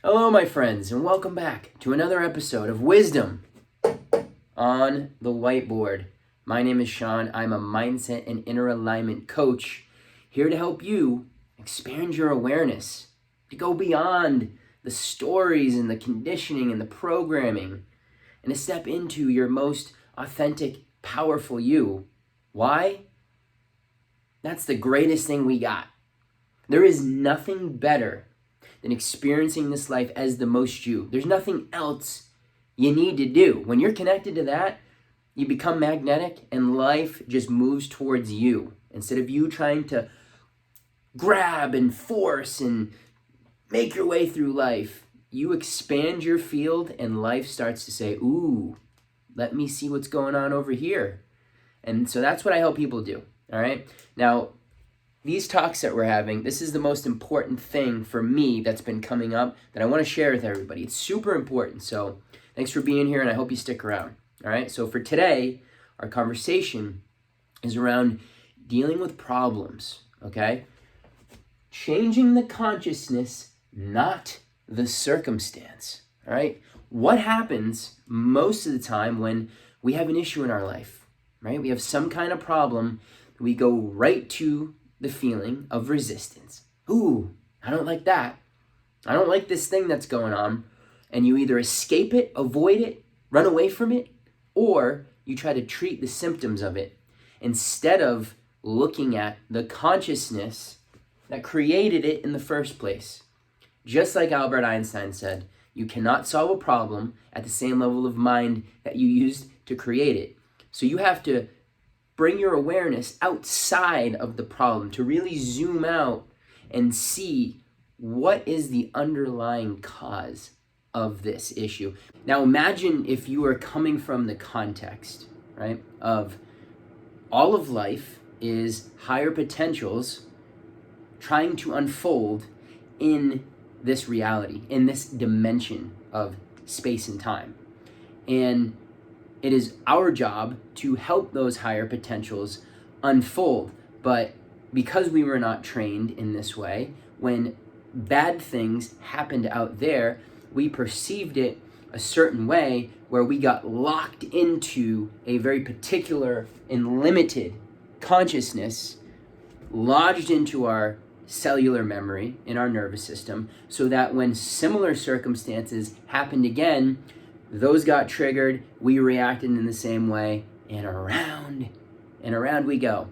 Hello, my friends, and welcome back to another episode of Wisdom on the Whiteboard. My name is Sean. I'm a mindset and inner alignment coach here to help you expand your awareness, to go beyond the stories and the conditioning and the programming, and to step into your most authentic, powerful you. Why? That's the greatest thing we got. There is nothing better than experiencing this life as the most you. There's nothing else you need to do. When you're connected to that, you become magnetic and life just moves towards you. Instead of you trying to grab and force and make your way through life, you expand your field and life starts to say, ooh, let me see what's going on over here. And so that's what I help people do, all right? Now, these talks that we're having, this is the most important thing for me that's been coming up that I want to share with everybody. It's super important. So thanks for being here, and I hope you stick around. All right. So for today, our conversation is around dealing with problems. Okay. Changing the consciousness, not the circumstance. All right. What happens most of the time when we have an issue in our life, right? We have some kind of problem. We go right to the feeling of resistance. Ooh, I don't like that. I don't like this thing that's going on. And you either escape it, avoid it, run away from it, or you try to treat the symptoms of it instead of looking at the consciousness that created it in the first place. Just like Albert Einstein said, you cannot solve a problem at the same level of mind that you used to create it. So you have to bring your awareness outside of the problem to really zoom out and see what is the underlying cause of this issue. Now imagine if you are coming from the context, right, of all of life is higher potentials trying to unfold in this reality, in this dimension of space and time. And it is our job to help those higher potentials unfold. But because we were not trained in this way, when bad things happened out there, we perceived it a certain way where we got locked into a very particular and limited consciousness, lodged into our cellular memory in our nervous system, so that when similar circumstances happened again, those got triggered, we reacted in the same way, and around we go.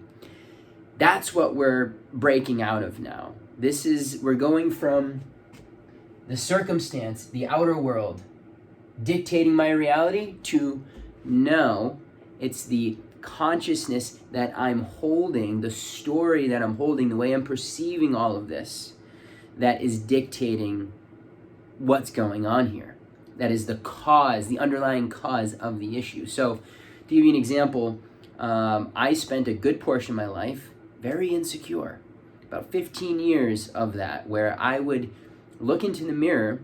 That's what we're breaking out of now. We're going from the circumstance, the outer world, dictating my reality, to no, it's the consciousness that I'm holding, the story that I'm holding, the way I'm perceiving all of this, that is dictating what's going on here. That is the cause, the underlying cause of the issue. So, to give you an example, I spent a good portion of my life very insecure. About 15 years of that, where I would look into the mirror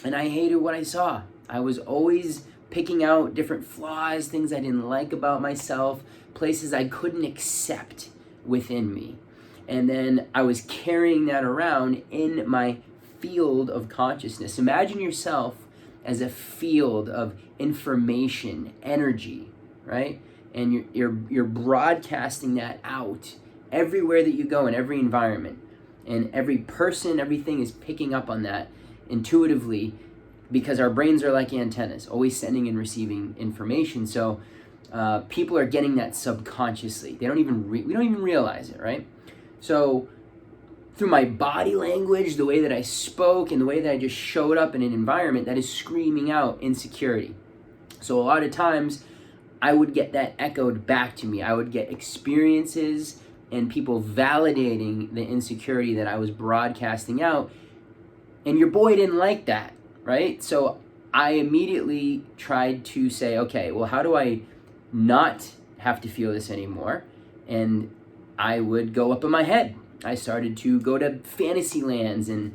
and I hated what I saw. I was always picking out different flaws, things I didn't like about myself, places I couldn't accept within me. And then I was carrying that around in my field of consciousness. Imagine yourself as a field of information, energy, right? And you're broadcasting that out everywhere that you go, in every environment. And every person, everything is picking up on that intuitively, because our brains are like antennas, always sending and receiving information. So people are getting that subconsciously. We don't even realize it, right? So through my body language, the way that I spoke, and the way that I just showed up in an environment, that is screaming out insecurity. So a lot of times I would get that echoed back to me. I would get experiences and people validating the insecurity that I was broadcasting out. And your boy didn't like that, right? So I immediately tried to say, okay, well, how do I not have to feel this anymore? And I would go up in my head. I started to go to fantasy lands and,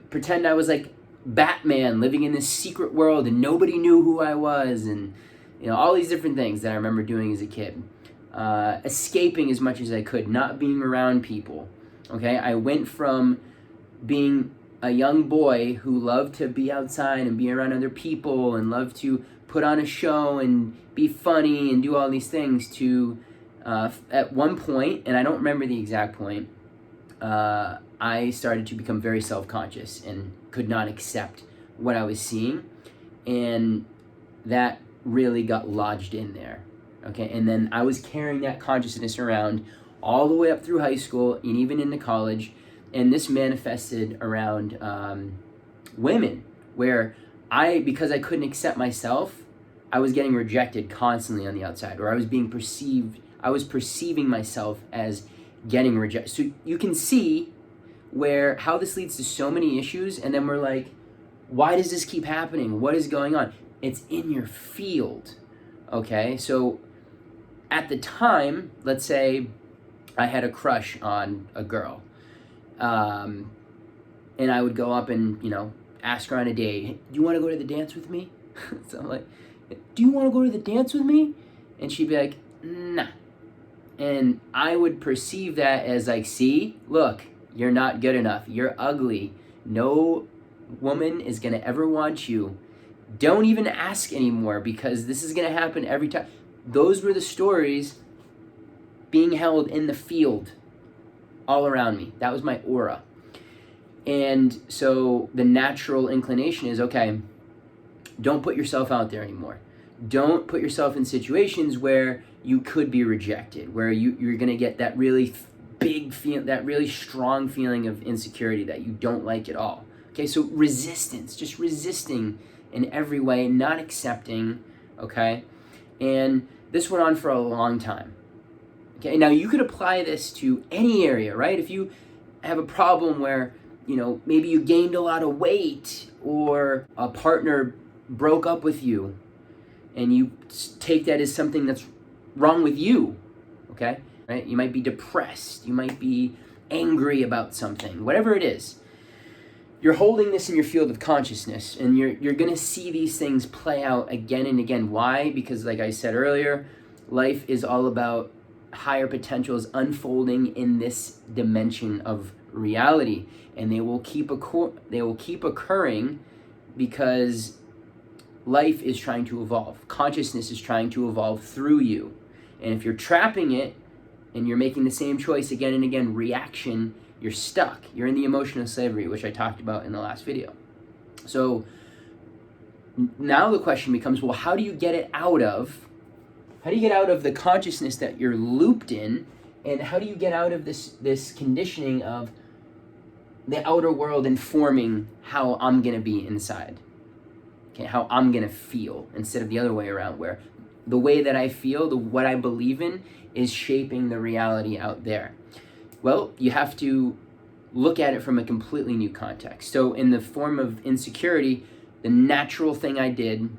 pretend I was like Batman living in this secret world and nobody knew who I was, and, all these different things that I remember doing as a kid. Escaping as much as I could, not being around people. Okay, I went from being a young boy who loved to be outside and be around other people and loved to put on a show and be funny and do all these things to, at one point, and I don't remember the exact point, I started to become very self-conscious and could not accept what I was seeing, and that really got lodged in there. Okay, and then I was carrying that consciousness around all the way up through high school and even into college, and this manifested around women, where because I couldn't accept myself, I was getting rejected constantly on the outside, or I was perceiving myself as getting rejected. So you can see how this leads to so many issues, and then we're like, why does this keep happening? What is going on? It's in your field, okay? So at the time, let's say I had a crush on a girl, and I would go up and, ask her on a date, hey, do you want to go to the dance with me? So I'm like, do you want to go to the dance with me? And she'd be like, nah. And I would perceive that as like, see, look, you're not good enough. You're ugly. No woman is going to ever want you. Don't even ask anymore, because this is going to happen every time. Those were the stories being held in the field all around me. That was my aura. And so the natural inclination is, okay, don't put yourself out there anymore. Don't put yourself in situations where you could be rejected, where you're going to get that really big feel, that really strong feeling of insecurity that you don't like at all. Okay, so resistance, just resisting in every way, not accepting, okay? And this went on for a long time. Okay, now you could apply this to any area, right? If you have a problem where, maybe you gained a lot of weight, or a partner broke up with you, and you take that as something that's wrong with you, okay? Right? You might be depressed, you might be angry about something, whatever it is. You're holding this in your field of consciousness, and you're going to see these things play out again and again. Why? Because like I said earlier, life is all about higher potentials unfolding in this dimension of reality, and they will keep occurring because life is trying to evolve. Consciousness is trying to evolve through you. And if you're trapping it and you're making the same choice again and again, reaction, you're stuck. You're in the emotional slavery, which I talked about in the last video. So now the question becomes, well, how do you get out of the consciousness that you're looped in, and how do you get out of this conditioning of the outer world informing how I'm going to be inside? Okay, how I'm going to feel, instead of the other way around, where the way that I feel, what I believe in, is shaping the reality out there. Well, you have to look at it from a completely new context. So in the form of insecurity, the natural thing I did,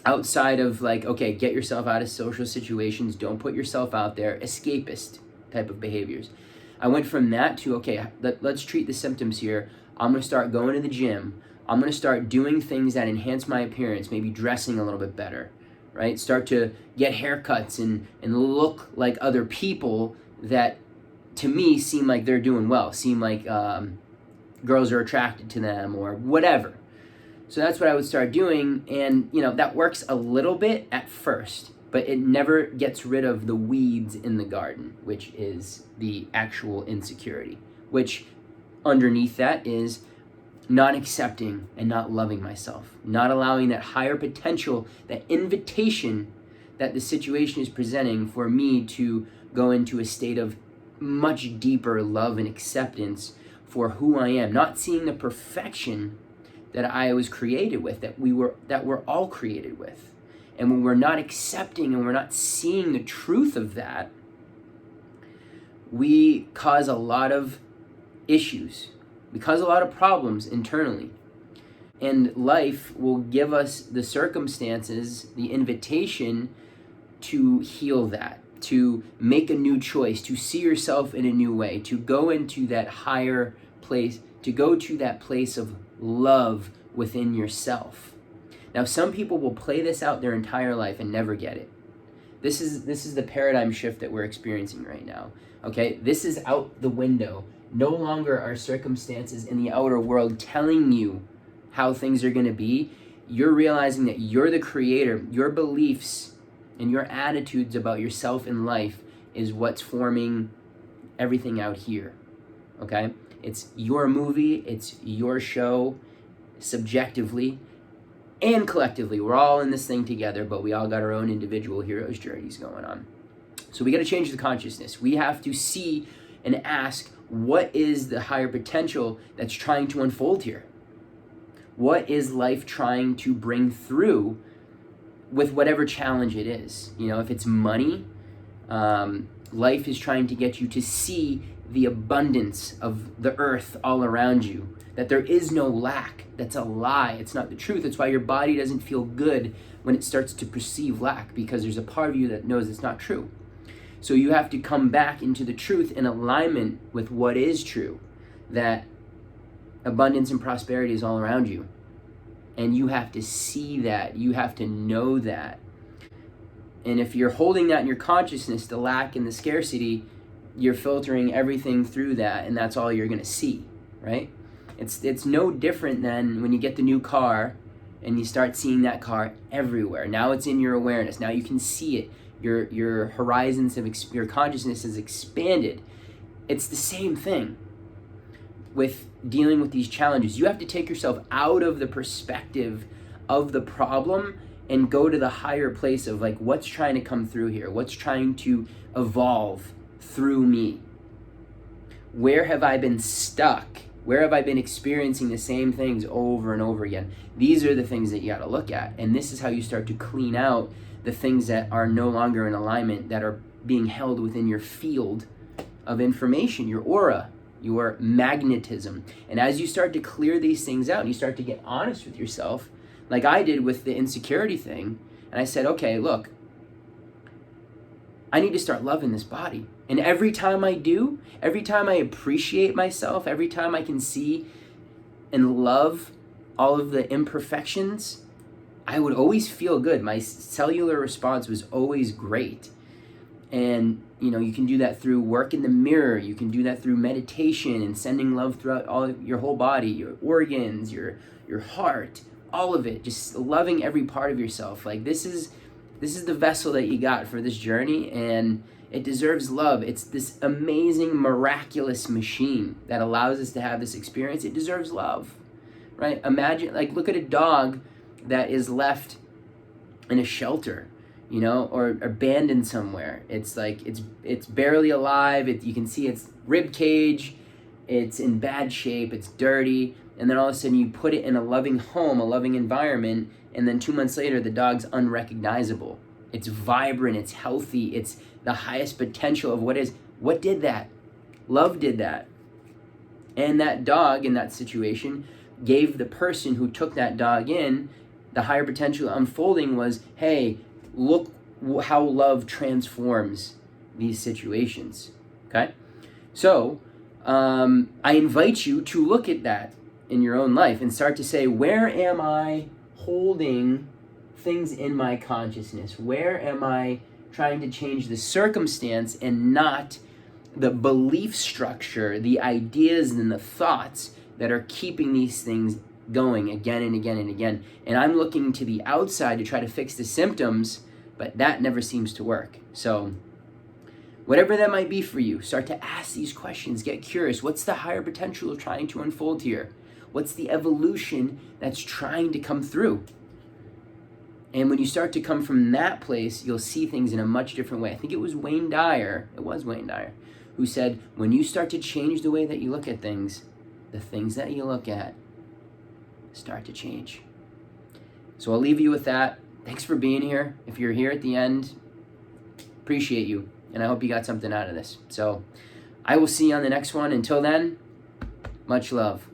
outside of like, okay, get yourself out of social situations, don't put yourself out there, escapist type of behaviors. I went from that to, okay, let's treat the symptoms here. I'm going to start going to the gym. I'm going to start doing things that enhance my appearance, maybe dressing a little bit better, right? Start to get haircuts and look like other people that, to me, seem like they're doing well, seem like girls are attracted to them or whatever. So that's what I would start doing, and that works a little bit at first, but it never gets rid of the weeds in the garden, which is the actual insecurity, which underneath that is not accepting and not loving myself, not allowing that higher potential, that invitation that the situation is presenting for me to go into a state of much deeper love and acceptance for who I am, not seeing the perfection that I was created with, that we're all created with. And when we're not accepting and we're not seeing the truth of that, we cause a lot of issues. We cause a lot of problems internally. And life will give us the circumstances, the invitation to heal that, to make a new choice, to see yourself in a new way, to go into that higher place, to go to that place of love within yourself. Now, some people will play this out their entire life and never get it. This is the paradigm shift that we're experiencing right now. Okay, this is out the window No longer are circumstances in the outer world telling you how things are going to be. You're realizing that you're the creator. Your beliefs and your attitudes about yourself and life is what's forming everything out here. Okay? It's your movie, it's your show, subjectively and collectively. We're all in this thing together, but we all got our own individual hero's journeys going on. So we got to change the consciousness. We have to see and ask, what is the higher potential that's trying to unfold here? What is life trying to bring through with whatever challenge it is? You know, if it's money, life is trying to get you to see the abundance of the earth all around you, that there is no lack. That's a lie. It's not the truth. It's why your body doesn't feel good when it starts to perceive lack, because there's a part of you that knows it's not true. So you have to come back into the truth in alignment with what is true, that abundance and prosperity is all around you. And you have to see that. You have to know that. And if you're holding that in your consciousness, the lack and the scarcity, you're filtering everything through that, and that's all you're going to see, right? It's no different than when you get the new car and you start seeing that car everywhere. Now it's in your awareness. Now you can see it. Your horizons of your consciousness is expanded. It's the same thing with dealing with these challenges. You have to take yourself out of the perspective of the problem and go to the higher place of like, what's trying to come through here? What's trying to evolve through me? Where have I been stuck? Where have I been experiencing the same things over and over again? These are the things that you got to look at. And this is how you start to clean out the things that are no longer in alignment, that are being held within your field of information, your aura, your magnetism. And as you start to clear these things out and you start to get honest with yourself, like I did with the insecurity thing, and I said, okay, look, I need to start loving this body. And every time I do, every time I appreciate myself, every time I can see and love all of the imperfections, I would always feel good. My cellular response was always great. And, you know, you can do that through work in the mirror. You can do that through meditation and sending love throughout all your whole body, your organs, your heart, all of it. Just loving every part of yourself. Like this is the vessel that you got for this journey, and it deserves love. It's this amazing, miraculous machine that allows us to have this experience. It deserves love, right? Imagine, like, look at a dog that is left in a shelter, you know, or abandoned somewhere. It's like, it's barely alive. You can see its rib cage. It's in bad shape. It's dirty. And then all of a sudden you put it in a loving home, a loving environment, and then 2 months later, the dog's unrecognizable. It's vibrant. It's healthy. It's the highest potential of what is. What did that? Love did that. And that dog in that situation gave the person who took that dog in the higher potential unfolding was, hey, look how love transforms these situations, okay? So I invite you to look at that in your own life and start to say, where am I holding things in my consciousness? Where am I trying to change the circumstance and not the belief structure, the ideas and the thoughts that are keeping these things going again and again and again? And I'm looking to the outside to try to fix the symptoms, but that never seems to work. So whatever that might be for you, start to ask these questions. Get curious. What's the higher potential trying to unfold here? What's the evolution that's trying to come through? And when you start to come from that place, you'll see things in a much different way. I think it was Wayne Dyer, who said, when you start to change the way that you look at things, the things that you look at start to change. So I'll leave you with that. Thanks for being here. If you're here at the end, appreciate you. And I hope you got something out of this. So I will see you on the next one. Until then, much love.